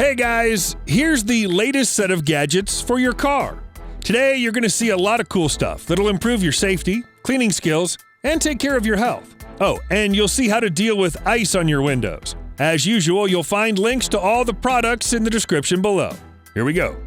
Hey guys, here's the latest set of gadgets for your car. Today you're going to see a lot of cool stuff that'll improve your safety, cleaning skills, and take care of your health. Oh, and you'll see how to deal with ice on your windows. As usual, you'll find links to all the products in the description below. Here we go.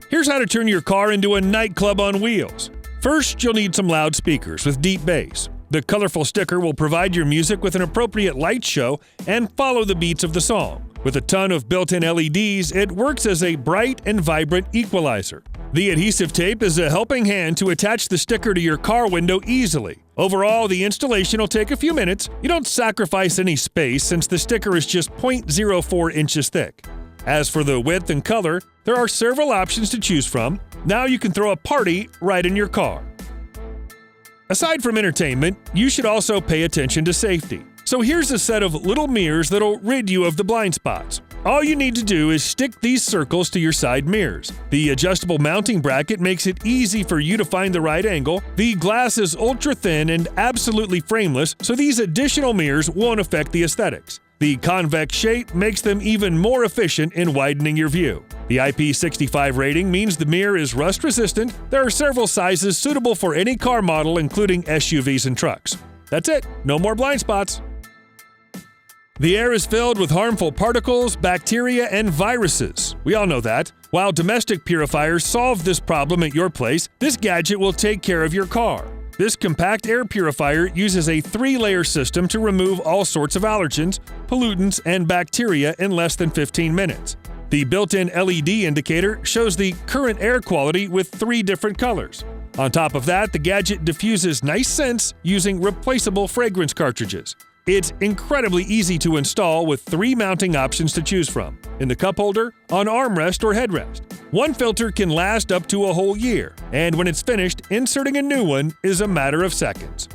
Here's how to turn your car into a nightclub on wheels. First, you'll need some loudspeakers with deep bass. The colorful sticker will provide your music with an appropriate light show and follow the beats of the song. With a ton of built-in LEDs, it works as a bright and vibrant equalizer. The adhesive tape is a helping hand to attach the sticker to your car window easily. Overall, the installation will take a few minutes. You don't sacrifice any space since the sticker is just 0.04 inches thick. As for the width and color, there are several options to choose from. Now you can throw a party right in your car. Aside from entertainment, you should also pay attention to safety. So here's a set of little mirrors that'll rid you of the blind spots. All you need to do is stick these circles to your side mirrors. The adjustable mounting bracket makes it easy for you to find the right angle. The glass is ultra thin and absolutely frameless, so these additional mirrors won't affect the aesthetics. The convex shape makes them even more efficient in widening your view. The IP65 rating means the mirror is rust resistant. There are several sizes suitable for any car model, including SUVs and trucks. That's it, no more blind spots. The air is filled with harmful particles, bacteria, and viruses. We all know that. While domestic purifiers solve this problem at your place, this gadget will take care of your car. This compact air purifier uses a 3-layer system to remove all sorts of allergens, pollutants, and bacteria in less than 15 minutes. The built-in LED indicator shows the current air quality with 3 different colors. On top of that, the gadget diffuses nice scents using replaceable fragrance cartridges. It's incredibly easy to install with 3 mounting options to choose from: in the cup holder, on armrest, or headrest. One filter can last up to a whole year, and when it's finished, inserting a new one is a matter of seconds.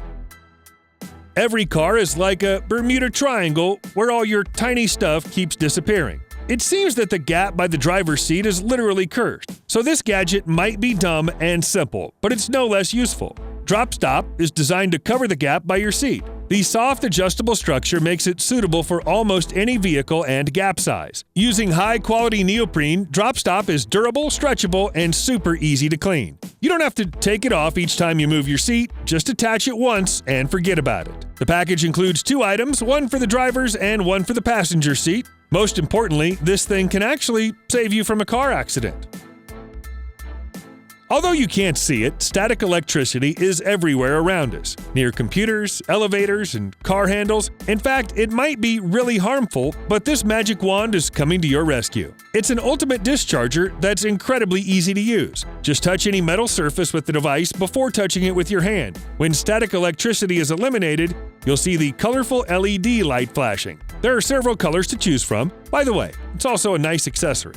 Every car is like a Bermuda Triangle where all your tiny stuff keeps disappearing. It seems that the gap by the driver's seat is literally cursed, so this gadget might be dumb and simple, but it's no less useful. Drop Stop is designed to cover the gap by your seat. The soft adjustable structure makes it suitable for almost any vehicle and gap size. Using high-quality neoprene, Drop Stop is durable, stretchable, and super easy to clean. You don't have to take it off each time you move your seat, just attach it once and forget about it. The package includes 2 items, one for the driver's and one for the passenger seat. Most importantly, this thing can actually save you from a car accident. Although you can't see it, static electricity is everywhere around us, near computers, elevators, and car handles. In fact, it might be really harmful, but this magic wand is coming to your rescue. It's an ultimate discharger that's incredibly easy to use. Just touch any metal surface with the device before touching it with your hand. When static electricity is eliminated, you'll see the colorful LED light flashing. There are several colors to choose from. By the way, it's also a nice accessory.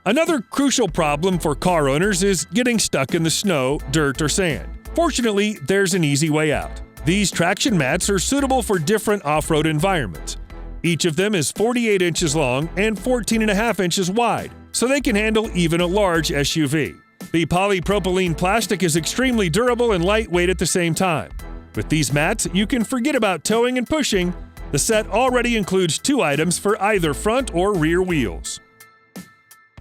Another crucial problem for car owners is getting stuck in the snow, dirt, or sand. Fortunately, there's an easy way out. These traction mats are suitable for different off-road environments. Each of them is 48 inches long and 14.5 inches wide, so they can handle even a large SUV. The polypropylene plastic is extremely durable and lightweight at the same time. With these mats, you can forget about towing and pushing. The set already includes 2 items for either front or rear wheels.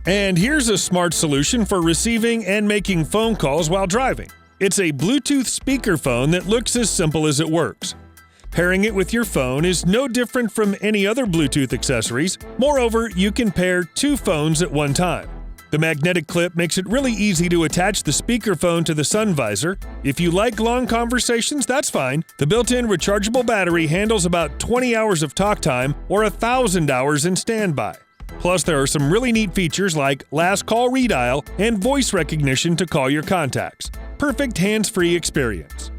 And here's a smart solution for receiving and making phone calls while driving. It's a Bluetooth speakerphone that looks as simple as it works. Pairing it with your phone is no different from any other Bluetooth accessories. Moreover, you can pair 2 phones at one time. The magnetic clip makes it really easy to attach the speakerphone to the sun visor. If you like long conversations, that's fine. The built-in rechargeable battery handles about 20 hours of talk time or 1,000 hours in standby. Plus, there are some really neat features like last call redial and voice recognition to call your contacts. Perfect hands-free experience.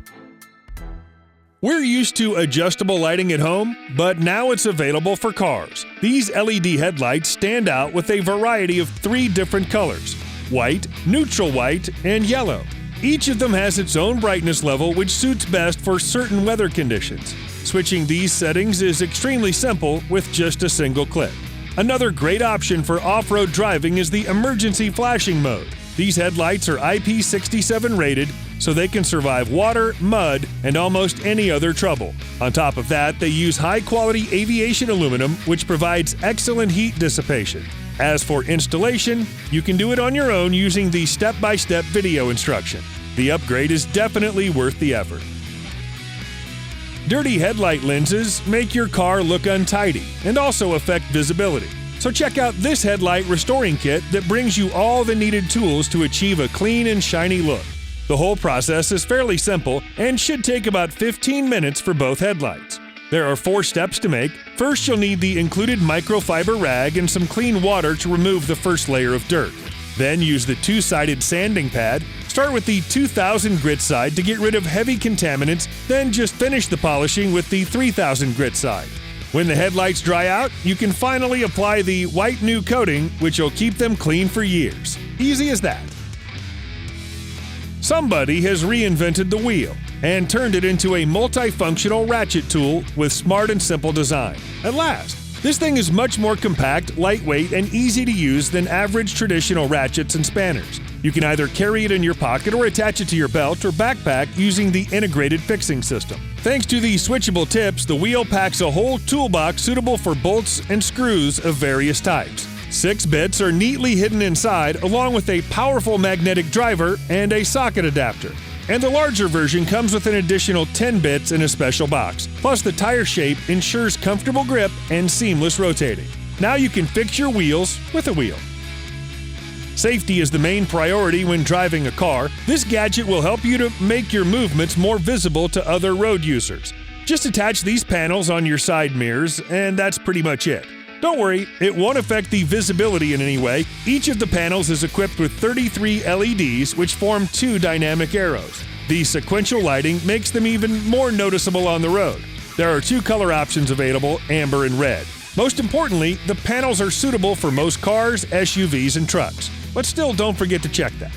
We're used to adjustable lighting at home, but now it's available for cars. These LED headlights stand out with a variety of 3 different colors: white, neutral white, and yellow. Each of them has its own brightness level, which suits best for certain weather conditions. Switching these settings is extremely simple with just a single click. Another great option for off-road driving is the emergency flashing mode. These headlights are IP67 rated, so they can survive water, mud, and almost any other trouble. On top of that, they use high-quality aviation aluminum, which provides excellent heat dissipation. As for installation, you can do it on your own using the step-by-step video instruction. The upgrade is definitely worth the effort. Dirty headlight lenses make your car look untidy and also affect visibility. So check out this Headlight Restoring Kit that brings you all the needed tools to achieve a clean and shiny look. The whole process is fairly simple and should take about 15 minutes for both headlights. There are 4 steps to make. First, you'll need the included microfiber rag and some clean water to remove the first layer of dirt. Then use the 2-sided sanding pad. Start with the 2000 grit side to get rid of heavy contaminants, then just finish the polishing with the 3000 grit side. When the headlights dry out, you can finally apply the white new coating, which will keep them clean for years. Easy as that. Somebody has reinvented the wheel and turned it into a multifunctional ratchet tool with smart and simple design. At last! This thing is much more compact, lightweight, and easy to use than average traditional ratchets and spanners. You can either carry it in your pocket or attach it to your belt or backpack using the integrated fixing system. Thanks to the switchable tips, the wheel packs a whole toolbox suitable for bolts and screws of various types. 6 bits are neatly hidden inside, along with a powerful magnetic driver and a socket adapter. And the larger version comes with an additional 10 bits in a special box. Plus, the tire shape ensures comfortable grip and seamless rotating. Now you can fix your wheels with a wheel. Safety is the main priority when driving a car. This gadget will help you to make your movements more visible to other road users. Just attach these panels on your side mirrors, and that's pretty much it. Don't worry, it won't affect the visibility in any way. Each of the panels is equipped with 33 LEDs, which form 2 dynamic arrows. The sequential lighting makes them even more noticeable on the road. There are 2 color options available, amber and red. Most importantly, the panels are suitable for most cars, SUVs, and trucks. But still, don't forget to check that.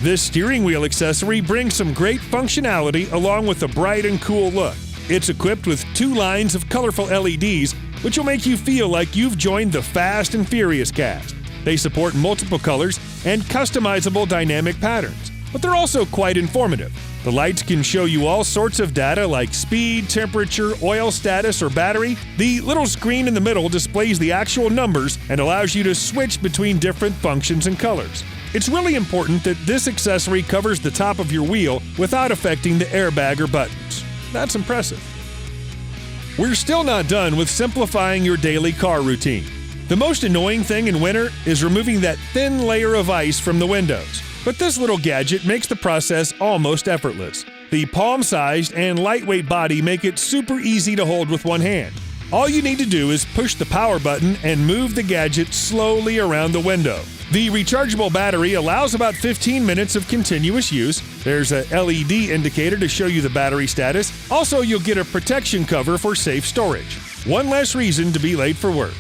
This steering wheel accessory brings some great functionality along with a bright and cool look. It's equipped with 2 lines of colorful LEDs, which will make you feel like you've joined the Fast and Furious cast. They support multiple colors and customizable dynamic patterns, but they're also quite informative. The lights can show you all sorts of data like speed, temperature, oil status, or battery. The little screen in the middle displays the actual numbers and allows you to switch between different functions and colors. It's really important that this accessory covers the top of your wheel without affecting the airbag or buttons. That's impressive. We're still not done with simplifying your daily car routine. The most annoying thing in winter is removing that thin layer of ice from the windows. But this little gadget makes the process almost effortless. The palm-sized and lightweight body make it super easy to hold with one hand. All you need to do is push the power button and move the gadget slowly around the window. The rechargeable battery allows about 15 minutes of continuous use. There's a LED indicator to show you the battery status. Also, you'll get a protection cover for safe storage. One less reason to be late for work.